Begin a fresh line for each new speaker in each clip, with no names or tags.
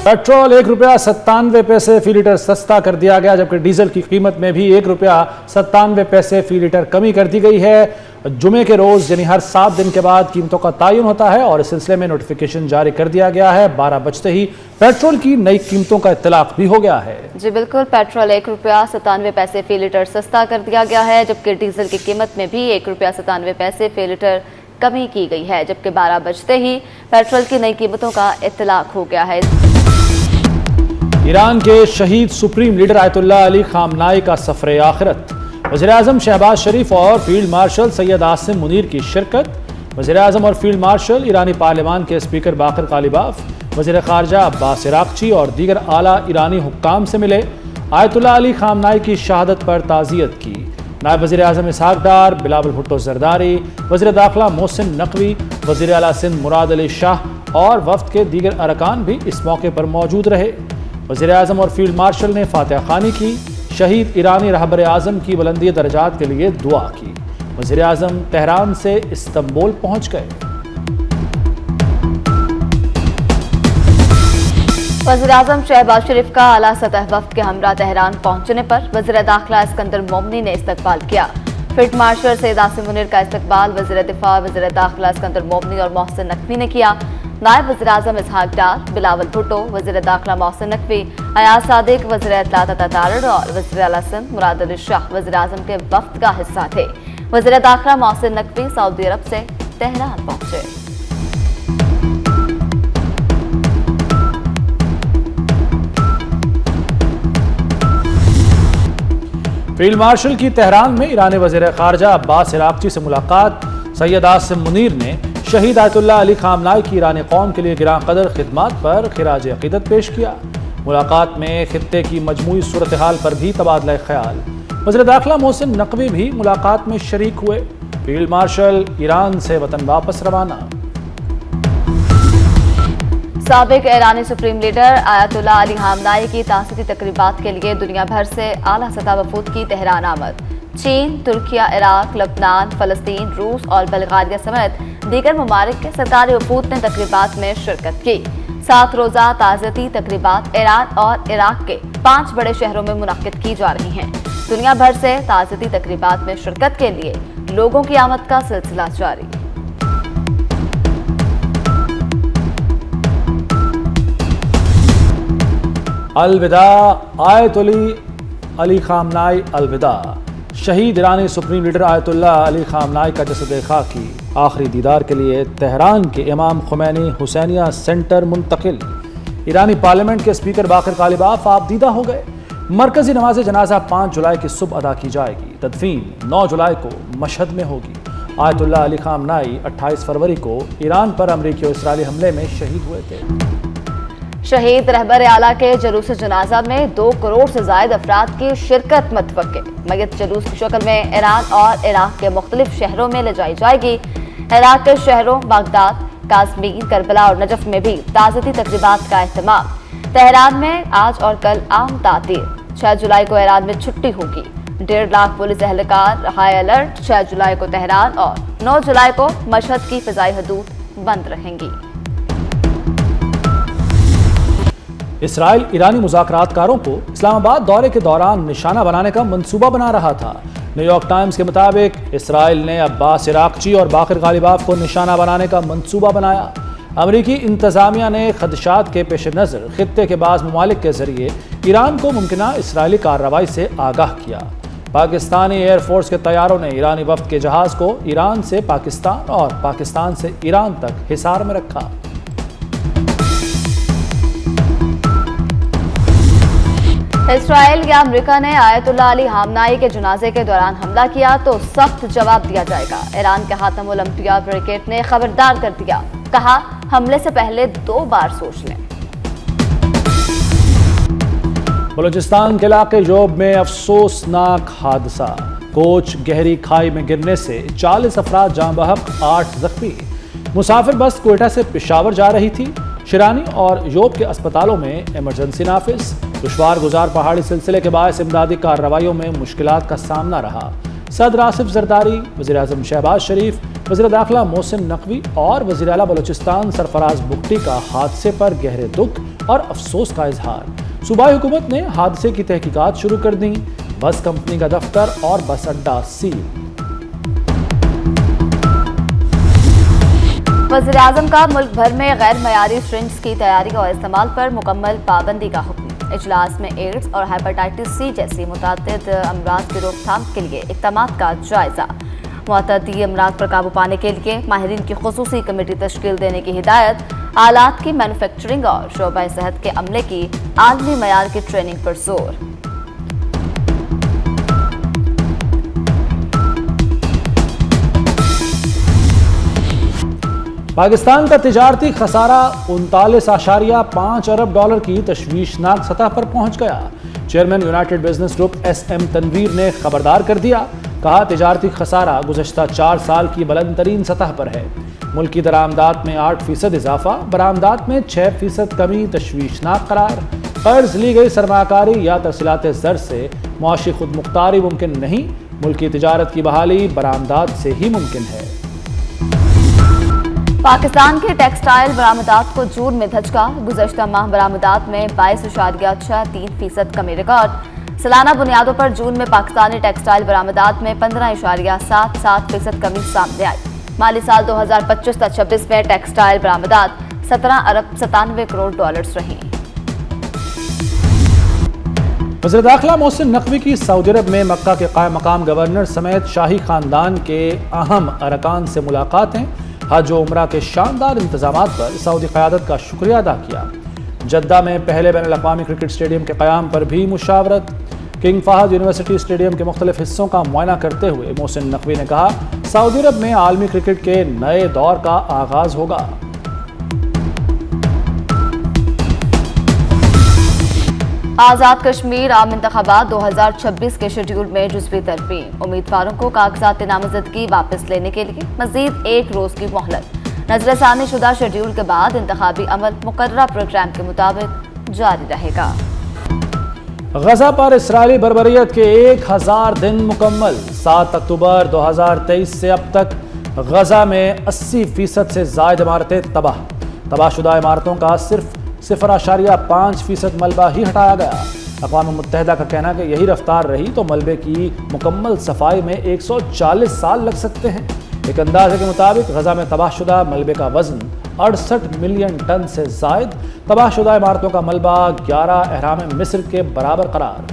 Petrol ₹1.97 फी litre सस्ता कर दिया गया, जबकि डीजल की कीमत में भी ₹1.97 फी लीटर कमी कर दी गई है। जुमे के रोज यानी हर 7 दिन के बाद कीमतों का तयन होता है और इस सिलसिले में नोटिफिकेशन जारी कर दिया गया है। 12 बजते ही पेट्रोल की नई कीमतों का इत्तलाक भी हो गया है।
जी बिल्कुल, पेट्रोल ₹1.97 फी लीटर सस्ता कर दिया गया है, जबकि डीजल की कीमत में भी ₹1.97 फी लीटर कमी की गई है, जबकि 12 बजते ही पेट्रोल की नई कीमतों का इत्तलाक हो गया है।
ईरान के शहीद supreme leader Ayatollah Ali Khamenei का सफर आखिरत, वज़ीर-ए-आज़म शहबाज शरीफ और फील्ड मार्शल सैयद आसिम मुनीर की शिरकत। वज़ीर-ए-आज़म और फील्ड मार्शल ईरानी पार्लियामान के स्पीकर बाकर कालिबाफ, वज़ीर ख़ारजा अब्बास इराक़ची और दीगर आला ईरानी हुक्काम से मिले। आयतुल्लाह अली खामनाई की शहादत पर ताज़ियत की। नायब वज़ीर-ए-आज़म इसहाक़ डार, बिलावल भुट्टो ज़रदारी, वज़ीर दाखिला मोहसिन नकवी, वज़ीर आला सिंध मुराद अली शाह और वफ़द के दीगर अरकान भी इस मौके पर मौजूद रहे। वज़ीर-ए-आज़म और फील्ड मार्शल ने फातिहा ख़ानी की। शहीद ईरानी रहबर आज़म की बुलंदी दर्जात के लिए दुआ की। वज़ीर-ए-आज़म तेहरान से इस्तंबुल पहुँच गए।
वज़ीर-ए-आज़म शहबाज शरीफ का आला सतह वफ़द के हमरा तेहरान पहुंचने पर वज़ीर दाखिला इस्कंदर मोमनी ने इस्तकबाल किया। फील्ड मार्शल सैयद आसिम मुनीर का इस्तकबाल वज़ीर दिफा, वज़ीर दाखिला इस्कंदर मोमनी और मोहसिन नकवी ने किया। नायब वज़ीर-ए-आज़म इसहाक़ डार, बिलावल भुट्टो, वज़ीर दाखिला मोहसिन नकवी, अयाज सादिक, वज़ीर इत्तलात अता तारड़ और वज़ीर आला सिंध मुराद अली शाह वज़ीर-ए-आज़म के वफ़द का हिस्सा थे। वज़ीर दाखिला मोहसिन नकवी सऊदी अरब से तेहरान पहुंचे।
फील्ड मार्शल की तेहरान में ईरानी वज़ीर ख़ारजा अब्बास इराक़ची से मुलाकात। सैयद आसिम मुनीर ने शहीद आयतुल्लाह अली खामनाई की ईरानी कौम के लिए गिरां कदर खिदमात पर खिराज अक़ीदत पेश किया। मुलाकात में खित्ते की मजमूई सूरत हाल पर भी तबादला ख्याल। वज़ीर दाखिला मोहसिन नकवी भी मुलाकात में शरीक हुए। फील्ड मार्शल ईरान से वतन वापस रवाना।
साबिक ईरानी supreme leader Ayatollah Ali Khamenei की ताज़ियती तकरीबात के लिए दुनिया भर से आला सतह वफूद की तेहरान आमद। चीन, तुर्किया, इराक, लबनान, फ़लस्तीन, रूस और बल्गारिया समेत दीगर ममालिक के सरकारी वफूद ने तकरीबात में शिरकत की। 7 रोज़ा ताज़ियती तकरीबात ईरान और इराक के 5 बड़े शहरों में मुनक्किद की जा रही हैं। दुनिया भर से ताज़ियती तकरीबात में शिरकत के लिए लोगों की आमद का सिलसिला जारी।
अलविदा आयतुल्लाह अली खामनाई, अलविदा। शहीद ईरानी supreme leader Ayatollah Ali Khamenei का जसद खाकी आखिरी दीदार के लिए तेहरान के इमाम खुमैनी हुसैनिया सेंटर मुंतकिल। ईरानी पार्लियामेंट के स्पीकर बाकर कालिबाफ आपदीदा हो गए। मरकजी नमाज जनाजा 5 जुलाई की सुबह अदा की जाएगी। तदफीन 9 जुलाई को मशहद में होगी। आयतुल्लाह अली खामनाई 28 फरवरी को ईरान पर अमरीकी और इस्राएली हमले में शहीद हुए थे।
शहीद रहबर आला के जलूस जनाजा में 2 करोड़ से ज्यादा अफराद की शिरकत मतवक्के। मय्यत जलूस की शक्ल में ईरान और इराक के मुख्तलिफ शहरों में ले जाई जाएगी। इराक के शहरों बागदाद, काश्मीर, करबला और नजफ में भी ताज़ियती तकरीबात का एहतमाम। तेहरान में आज और कल आम तातीर। 6 जुलाई को ईरान में छुट्टी होगी। 1.5 लाख पुलिस एहलकार हाई अलर्ट। 6 जुलाई को तेहरान और 9 जुलाई को मशहद की फ़िज़ाई हदूद बंद रहेंगी।
इसराइल ईरानी मुज़ाकरातकारों को इस्लामाबाद दौरे के दौरान निशाना बनाने का मंसूबा बना रहा था। न्यूयॉर्क टाइम्स के मुताबिक इसराइल ने अब्बास इराक़ची और बाकर कालिबाफ को निशाना बनाने का मंसूबा बनाया। अमरीकी इंतज़ामिया ने खदशात के पेश नज़र खित्ते के बाज़ ममालिक के ज़रिए ईरान को मुमकिना इसराइली कार्रवाई से आगाह किया। पाकिस्तानी एयरफोर्स के तैयारों ने ईरानी वफ़द के जहाज़ को ईरान से पाकिस्तान और पाकिस्तान से ईरान तक हिसार में रखा।
इसराइल या अमेरिका ने आयतुल्लाह अली खामनाई के जनाजे के दौरान हमला किया तो सख्त जवाब दिया जाएगा। ईरान के खातमुल अंबिया ब्रिगेड ने खबरदार कर दिया, कहा हमले से पहले 2 बार सोच लें।
बलूचिस्तान के इलाके जोब में अफसोसनाक हादसा। कोच गहरी खाई में गिरने से 40 अफराद जाँ बहक, 8 जख्मी। मुसाफिर बस क्वेटा से पेशावर जा रही थी। शिरानी और योब के अस्पतालों में इमरजेंसी नाफिज। दुश्वार गुजार पहाड़ी सिलसिले के बायस इमदादी कार्रवाइयों में मुश्किलात का सामना रहा। सदर आसिफ जरदारी, वज़ीर-ए-आज़म शहबाज शरीफ, वज़ीर दाखिला मोहसिन नकवी और वज़ीर आला बलूचिस्तान सरफराज बुगटी का हादसे पर गहरे दुख اور افسوس کا اظہار۔ صوبائی حکومت نے حادثے کی تحقیقات شروع کر دیں، بس کمپنی کا دفتر اور بس اڈہ سیل۔
وزیراعظم کا ملک بھر میں غیر معیاری سرنجز کی تیاری اور استعمال پر مکمل پابندی کا حکم۔ اجلاس میں ایڈز اور ہیپاٹائٹس سی جیسی متعدد امراض کی روک تھام کے لیے اقدامات کا جائزہ۔ معتدی امراض پر قابو پانے کے لیے ماہرین کی خصوصی کمیٹی تشکیل دینے کی ہدایت۔ آلات کی مینوفیکچرنگ اور شعبہ صحت کے عملے کی عالمی معیار کی ٹریننگ پر زور۔
پاکستان کا تجارتی خسارہ 39.5 ارب ڈالر کی تشویشناک سطح پر پہنچ گیا۔ Chairman united business group S M Tanvir نے خبردار کر دیا، کہا تجارتی خسارہ گزشتہ 4 سال کی بلند ترین سطح پر ہے۔ ملکی درآمدات میں 8% اضافہ، برآمدات میں 6% کمی تشویشناک قرار۔ قرض لی گئی سرمایہ کاری یا ترسیلات زر سے معاشی خود مختاری ممکن نہیں، ملکی تجارت کی بحالی برآمدات سے ہی ممکن ہے۔
پاکستان کے ٹیکسٹائل برآمدات کو جون میں دھچکا، گزشتہ ماہ برآمدات میں 22.63% کمی ریکارڈ۔ سالانہ بنیادوں پر جون میں پاکستانی ٹیکسٹائل برآمدات میں 15.77% کمی سامنے آئی۔ مالی سال 2025-26 میں ٹیکسٹائل برآمدات 17 ارب 97 کروڑ ڈالرز رہیں۔
وزیر داخلہ محسن نقوی کی سعودی عرب میں مکہ کے قائم مقام گورنر سمیت شاہی خاندان کے اہم ارکان سے ملاقاتیں۔ حج و عمرہ کے شاندار انتظامات پر سعودی قیادت کا شکریہ ادا کیا۔ جدہ میں پہلے بین الاقوامی کرکٹ اسٹیڈیم کے قیام پر بھی مشاورت۔ کنگ فہد یونیورسٹی اسٹیڈیم کے مختلف حصوں کا معائنہ کرتے ہوئے محسن نقوی نے کہا، سعودی عرب میں عالمی کرکٹ کے نئے دور کا آغاز ہوگا۔
آزاد کشمیر عام انتخابات 2026 کے شیڈول میں جزوی ترمیم، امیدواروں کو کاغذات نامزدگی واپس لینے کے لیے مزید 1 روز کی مہلت۔ نظر ثانی شدہ شیڈول کے بعد انتخابی عمل مقررہ پروگرام کے مطابق جاری رہے گا۔
غزہ پر اسرائیلی بربریت کے 1000 دن مکمل۔ 7 اکتوبر 2023 سے اب تک غزہ میں 80% سے زائد عمارتیں تباہ شدہ عمارتوں کا صرف 0.5% ملبہ ہی ہٹایا گیا۔ اقوام متحدہ کا کہنا ہے کہ یہی رفتار رہی تو ملبے کی مکمل صفائی میں 140 سال لگ سکتے ہیں۔ ایک اندازے کے مطابق غزہ میں تباہ شدہ ملبے کا وزن 68 ملین ٹن سے زائد۔ تباہ شدہ عمارتوں کا ملبہ 11 اہرام مصر کے برابر قرار۔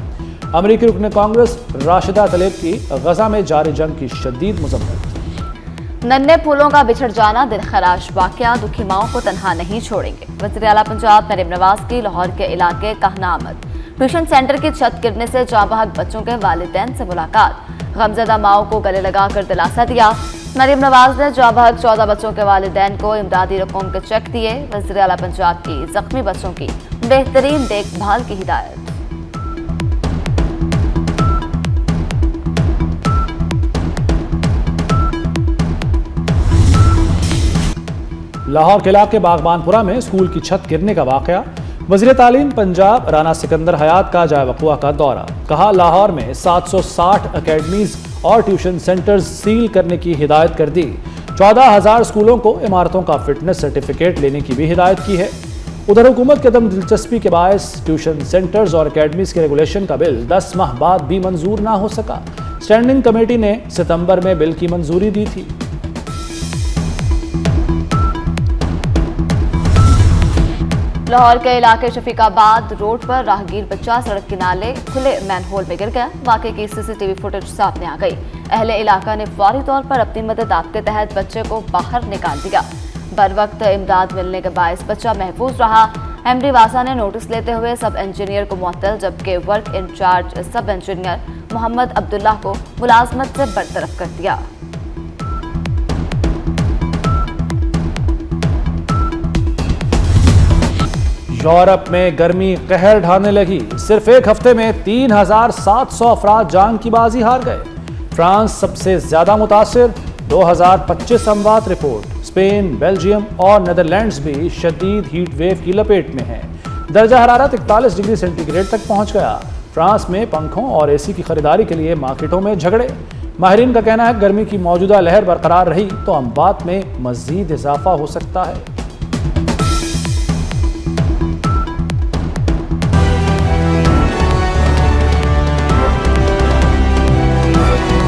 امریکی رکن کانگریس راشدہ طلیب کی غزہ میں جاری جنگ کی شدید مذمت۔
ننھے پھولوں کا بچھڑ جانا دل خراش واقعہ دکھی ماؤں کو تنہا نہیں چھوڑیں گے۔ وزیر اعلیٰ پنجاب مریم نواز کی لاہور کے علاقے کہنا آمد۔ ٹیوشن سینٹر کی چھت گرنے سے جاں بحق بچوں کے والدین سے ملاقات، غمزدہ ماؤں کو گلے لگا کر دلاسا دیا۔ مریم نواز نے جاں بحق 14 بچوں کے والدین کو امدادی رقم کے چیک دیے۔ وزیر اعلیٰ پنجاب کی زخمی بچوں کی بہترین دیکھ بھال کی ہدایت۔
لاہور کے علاقے باغبان پورہ میں اسکول کی چھت گرنے کا واقعہ۔ وزیر تعلیم پنجاب رانا سکندر حیات کا جائے وقوع کا دورہ، کہا لاہور میں 760 اکیڈمیز اور ٹیوشن سینٹرز سیل کرنے کی ہدایت کر دی۔ 14,000 اسکولوں کو عمارتوں کا فٹنس سرٹیفکیٹ لینے کی بھی ہدایت کی ہے۔ ادھر حکومت کے عدم دلچسپی کے باعث ٹیوشن سینٹرز اور اکیڈمیز کے ریگولیشن کا بل 10 ماہ بعد بھی منظور نہ ہو سکا۔ اسٹینڈنگ کمیٹی نے ستمبر میں بل کی منظوری دی تھی۔
لاہور کے علاقے شفیق آباد روڈ پر راہگیر بچہ سڑک کنارے کھلے مین ہول میں گر گیا۔ واقعے کی CCTV فوٹیج سامنے آ گئی۔ اہل علاقہ نے فوری طور پر اپنی مدد آپ کے تحت بچے کو باہر نکال دیا۔ بروقت امداد ملنے کے باعث بچہ محفوظ رہا۔ MD واسا نے نوٹس لیتے ہوئے سب انجینئر کو معطل، جبکہ ورک انچارج سب انجینئر محمد عبداللہ کو ملازمت سے برطرف کر دیا۔
یورپ میں گرمی قہر ڈھانے لگی۔ صرف ایک ہفتے میں 3,700 افراد جان کی بازی ہار گئے۔ فرانس سب سے زیادہ متاثر، 2,025 اموات رپورٹ۔ اسپین، بیلجیم اور نیدرلینڈز بھی شدید ہیٹ ویو کی لپیٹ میں ہیں۔ درجہ حرارت 41 ڈگری سینٹی گریڈ تک پہنچ گیا۔ فرانس میں پنکھوں اور AC کی خریداری کے لیے مارکیٹوں میں جھگڑے۔ ماہرین کا کہنا ہے کہ گرمی کی موجودہ لہر برقرار رہی تو اموات میں مزید اضافہ ہو سکتا ہے۔